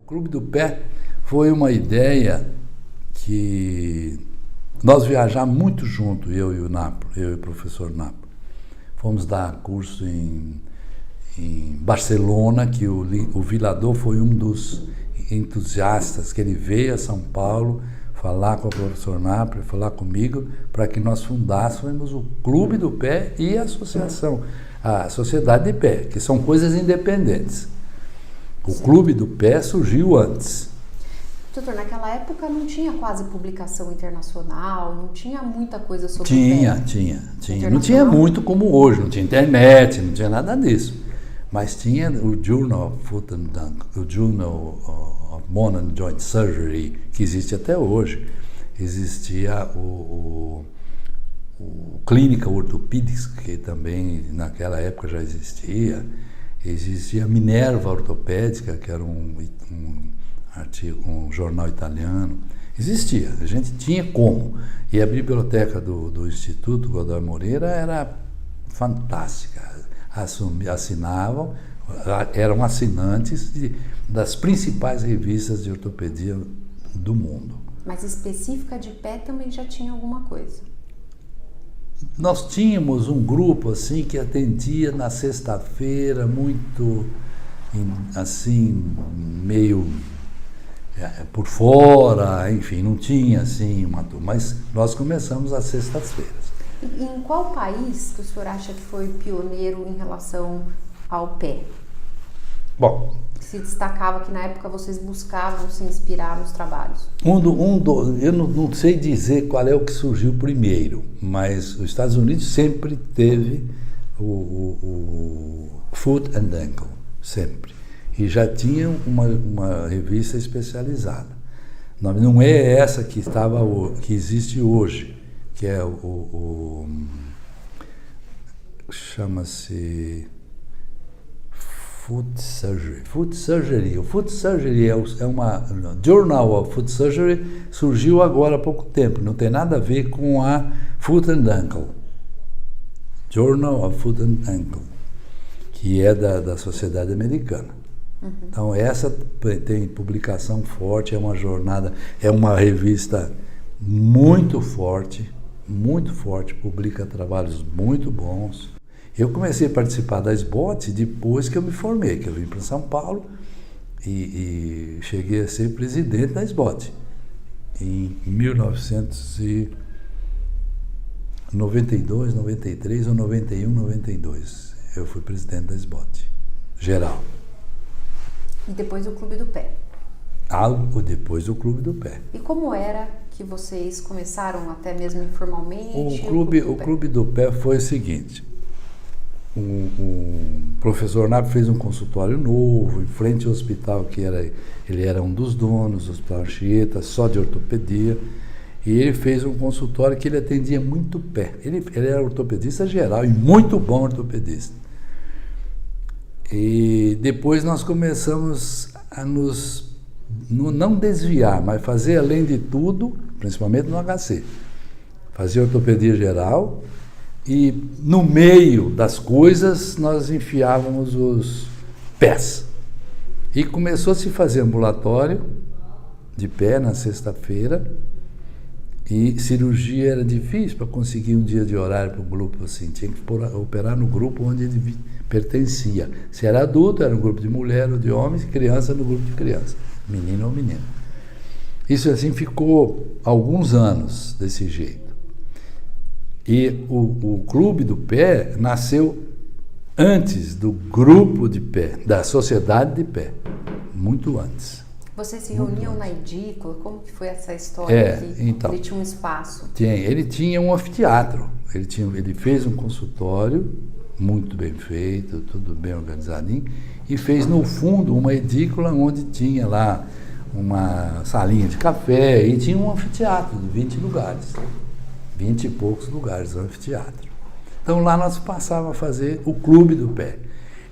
O Clube do Pé foi uma ideia que nós viajamos muito junto, eu e o professor Napoli. Fomos dar curso em Barcelona, que o Vilador foi um dos entusiastas, que ele veio a São Paulo falar com o professor Napoli, falar comigo, para que nós fundássemos o Clube do Pé e a associação, a Sociedade de Pé, que são coisas independentes. O Clube do Pé surgiu antes. Doutor, naquela época não tinha quase publicação internacional, não tinha muita coisa sobre o pé. Tinha. Não tinha muito como hoje, não tinha internet, não tinha nada disso. Mas tinha o Journal of Foot and Dunk, o Journal of Bone and Joint Surgery, que existe até hoje. Existia o Clinical Orthopedics, que também naquela época já existia. Existia a Minerva Ortopédica, que era um jornal italiano. Existia, a gente tinha como. E a biblioteca do Instituto Godoy Moreira era fantástica. Assinavam, eram assinantes das principais revistas de ortopedia do mundo. Mas específica de pé também já tinha alguma coisa? Nós tínhamos um grupo assim que atendia na sexta-feira, muito assim, meio por fora, enfim, não tinha assim uma turma, mas nós começamos às sextas-feiras. E em qual país que o senhor acha que foi pioneiro em relação ao pé? Bom, se destacava que na época vocês buscavam se inspirar nos trabalhos? Eu não sei dizer qual é o que surgiu primeiro, mas os Estados Unidos sempre teve o Foot and Ankle, sempre. E já tinha uma revista especializada. Não é essa que existe hoje, que é chama-se Foot Surgery. O Foot Surgery é uma Journal of Foot Surgery, surgiu agora há pouco tempo, não tem nada a ver com a Foot and Ankle. Journal of Foot and Ankle, que é da Sociedade Americana. Então essa tem publicação forte, é uma jornada, é uma revista muito forte, publica trabalhos muito bons. Eu comecei a participar da SBOT depois que eu me formei, que eu vim para São Paulo e cheguei a ser presidente da SBOT em 1992, 93 ou 91, 92. Eu fui presidente da SBOT, geral. E depois o Clube do Pé. Depois do Clube do Pé. E como era que vocês começaram, até mesmo informalmente? O Clube do Pé foi o seguinte: o professor Napoli fez um consultório novo, em frente ao hospital, ele era um dos donos do Hospital Anchieta, só de ortopedia, e ele fez um consultório que ele atendia muito pé. Ele era ortopedista geral e muito bom ortopedista. E depois nós começamos a não desviar, mas fazer além de tudo, principalmente no HC. Fazer ortopedia geral e no meio das coisas nós enfiávamos os pés. E começou a se fazer ambulatório de pé na sexta-feira e cirurgia era difícil para conseguir um dia de horário para o grupo assim, tinha que operar no grupo onde ele pertencia. Se era adulto, era um grupo de mulher ou de homens, e criança no grupo de criança, menino ou menina. Isso assim ficou alguns anos desse jeito. E o Clube do Pé nasceu antes do grupo de pé, da Sociedade de Pé, muito antes. Vocês se reuniam na edícula? Como que foi essa história? Então, ele tinha um espaço? Ele tinha um anfiteatro. Ele fez um consultório muito bem feito, tudo bem organizadinho, e fez no fundo uma edícula onde tinha lá uma salinha de café e tinha um anfiteatro de 20 lugares, 20 e poucos lugares, um anfiteatro. Então lá nós passávamos a fazer o Clube do Pé.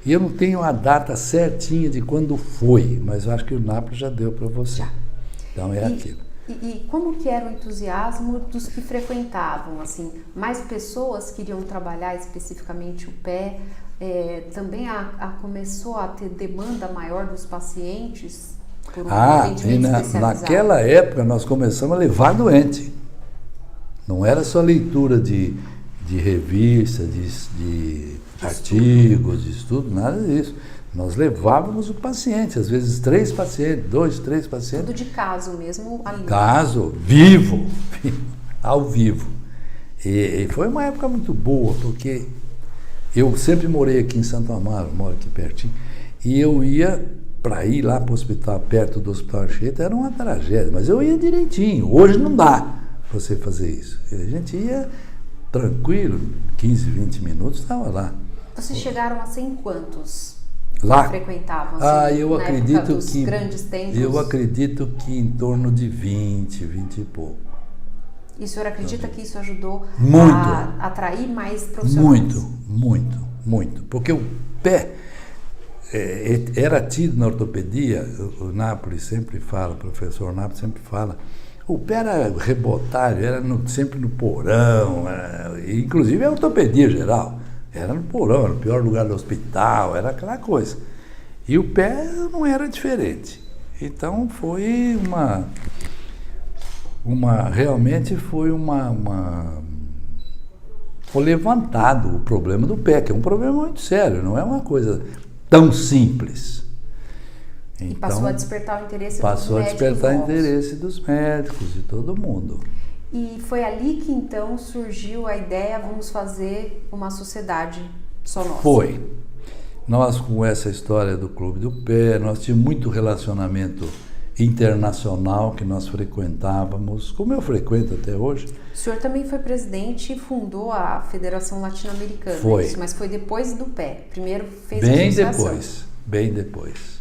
E eu não tenho a data certinha de quando foi, mas eu acho que o Napoli já deu para você. Já. Então aquilo. E como que era o entusiasmo dos que frequentavam? Assim, mais pessoas queriam trabalhar especificamente o pé? Também começou a ter demanda maior dos pacientes? por um E atendimento especializado? naquela época nós começamos a levar doente. Não era só leitura de revista, de artigos, de estudo, nada disso. Nós levávamos o paciente, às vezes 3 pacientes, 2, 3 pacientes. Tudo de caso mesmo ali. Caso, vivo, ao vivo. E foi uma época muito boa, porque eu sempre morei aqui em Santo Amaro, moro aqui pertinho, e eu ia, para ir lá para o hospital, perto do Hospital Anchieta, era uma tragédia, mas eu ia direitinho. Hoje não dá para você fazer isso. A gente ia tranquilo, 15, 20 minutos, estava lá. Vocês chegaram a ser em quantos? Lá? Frequentavam, assim, Eu na acredito época dos que grandes tempos? eu acredito que em torno de 20 e pouco. E o senhor acredita que isso ajudou Muito. a atrair mais profissionais? Muito. Porque o pé era tido na ortopedia, o Napoli sempre fala, o professor Napoli sempre fala, o pé era rebotalho, era sempre no porão, inclusive a ortopedia geral. Era no porão, era o pior lugar do hospital, era aquela coisa. E o pé não era diferente. Então foi realmente foi foi levantado o problema do pé, que é um problema muito sério, não é uma coisa tão simples. Então, e passou a despertar o interesse dos médicos. Passou a despertar o interesse dos médicos, de todo mundo. E foi ali que então surgiu a ideia, vamos fazer uma sociedade só nossa. Foi. Nós, com essa história do Clube do Pé, nós tínhamos muito relacionamento internacional que nós frequentávamos, como eu frequento até hoje. O senhor também foi presidente e fundou a Federação Latino-Americana. Foi. Isso, mas foi depois do pé. Primeiro fez a associação. Bem depois.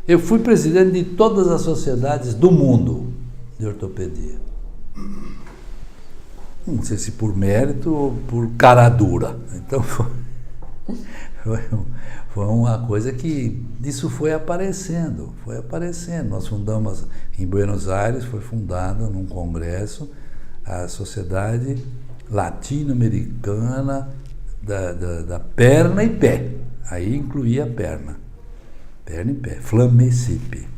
Eu fui presidente de todas as sociedades do mundo de ortopedia. Não sei se por mérito ou por cara dura. Então foi uma coisa que isso foi aparecendo. Nós fundamos em Buenos Aires, foi fundada num congresso a Sociedade Latino-Americana da perna e pé. Aí incluía a perna e pé, FLAMECIP.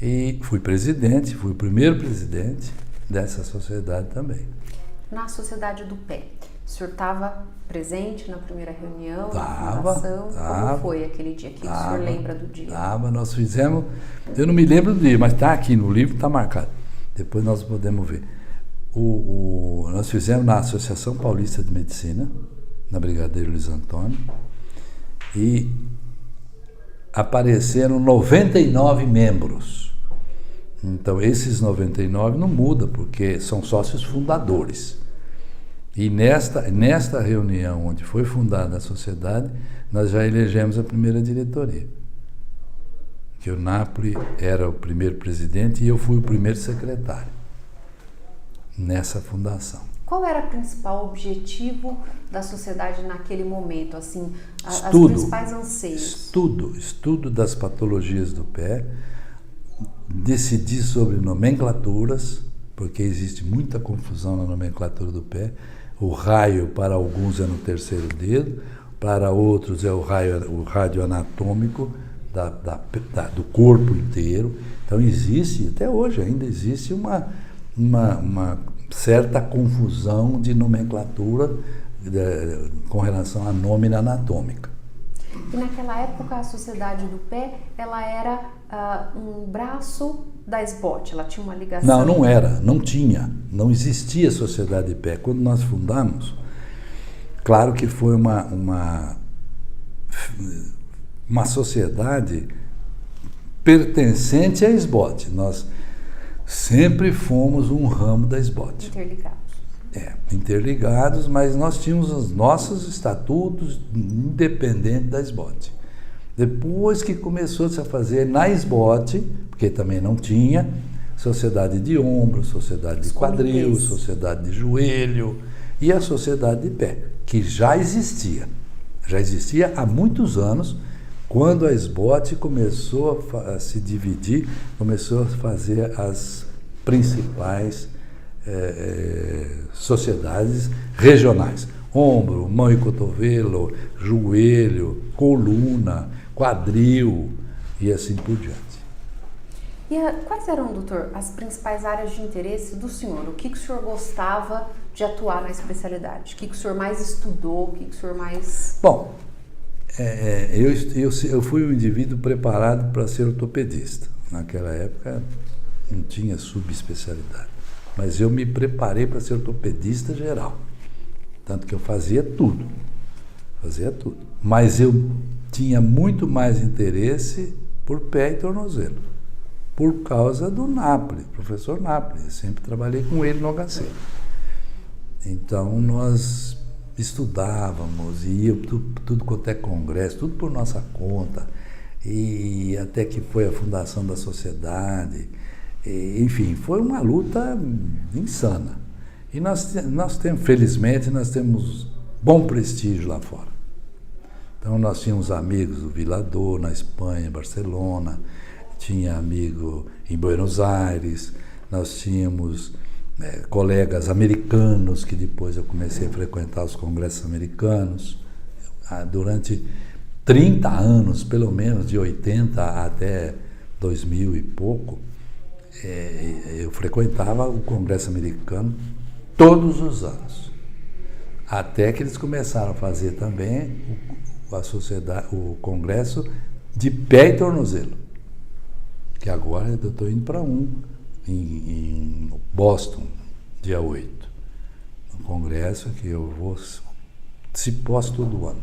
E fui o primeiro presidente dessa sociedade também. Na Sociedade do Pé, o senhor estava presente na primeira reunião, na Tava. Como foi aquele dia? Que o senhor lembra do dia? Nós fizemos, eu não me lembro do dia, mas está aqui no livro, está marcado. Depois nós podemos ver. Nós fizemos na Associação Paulista de Medicina, na Brigadeiro Luiz Antônio, e apareceram 99 membros. Então, esses 99 não muda, porque são sócios fundadores. E nesta reunião, onde foi fundada a sociedade, nós já elegemos a primeira diretoria. Que o Napoli era o primeiro presidente e eu fui o primeiro secretário nessa fundação. Qual era o principal objetivo da sociedade naquele momento, assim, as principais anseios? Estudo das patologias do pé, decidir sobre nomenclaturas, porque existe muita confusão na nomenclatura do pé. O raio para alguns é no terceiro dedo, para outros é o rádio anatômico do corpo inteiro. Então existe, até hoje ainda existe uma certa confusão de nomenclatura com relação à nómina anatômica. E naquela época a Sociedade do Pé, ela era um braço da SBOT, ela tinha uma ligação? Não era, não existia Sociedade de Pé. Quando nós fundamos, claro que foi uma sociedade pertencente à SBOT. Nós sempre fomos um ramo da SBOT. Interligados, mas nós tínhamos os nossos estatutos independentes da SBOT. Depois que começou-se a fazer na SBOT, porque também não tinha, sociedade de ombro, sociedade de quadril, sociedade de joelho e a sociedade de pé, que já existia há muitos anos, quando a SBOT começou a se dividir, começou a fazer as principais sociedades regionais. Ombro, mão e cotovelo, joelho, coluna, quadril e assim por diante. E quais eram, doutor, as principais áreas de interesse do senhor? O que o senhor gostava de atuar na especialidade? O que o senhor mais estudou? O que o senhor mais... Bom, eu fui um indivíduo preparado para ser ortopedista. Naquela época não tinha subespecialidade. Mas eu me preparei para ser ortopedista geral. Tanto que eu fazia tudo. Mas eu tinha muito mais interesse por pé e tornozelo. Por causa do Napoli, professor Napoli. Eu sempre trabalhei com ele no HC. Então, nós estudávamos, ia tudo quanto é congresso, tudo por nossa conta, e até que foi a fundação da sociedade. Enfim, foi uma luta insana. E nós temos, felizmente, nós temos bom prestígio lá fora. Então, nós tínhamos amigos do Vilador, na Espanha, Barcelona, tinha amigo em Buenos Aires, nós tínhamos colegas americanos, que depois eu comecei a frequentar os congressos americanos. Durante 30 anos, pelo menos, de 80 até 2000 e pouco, eu frequentava o congresso americano todos os anos. Até que eles começaram a fazer também o congresso de pé e tornozelo. Que agora eu estou indo para em Boston, dia 8. Um congresso que eu vou, se posso, todo ano.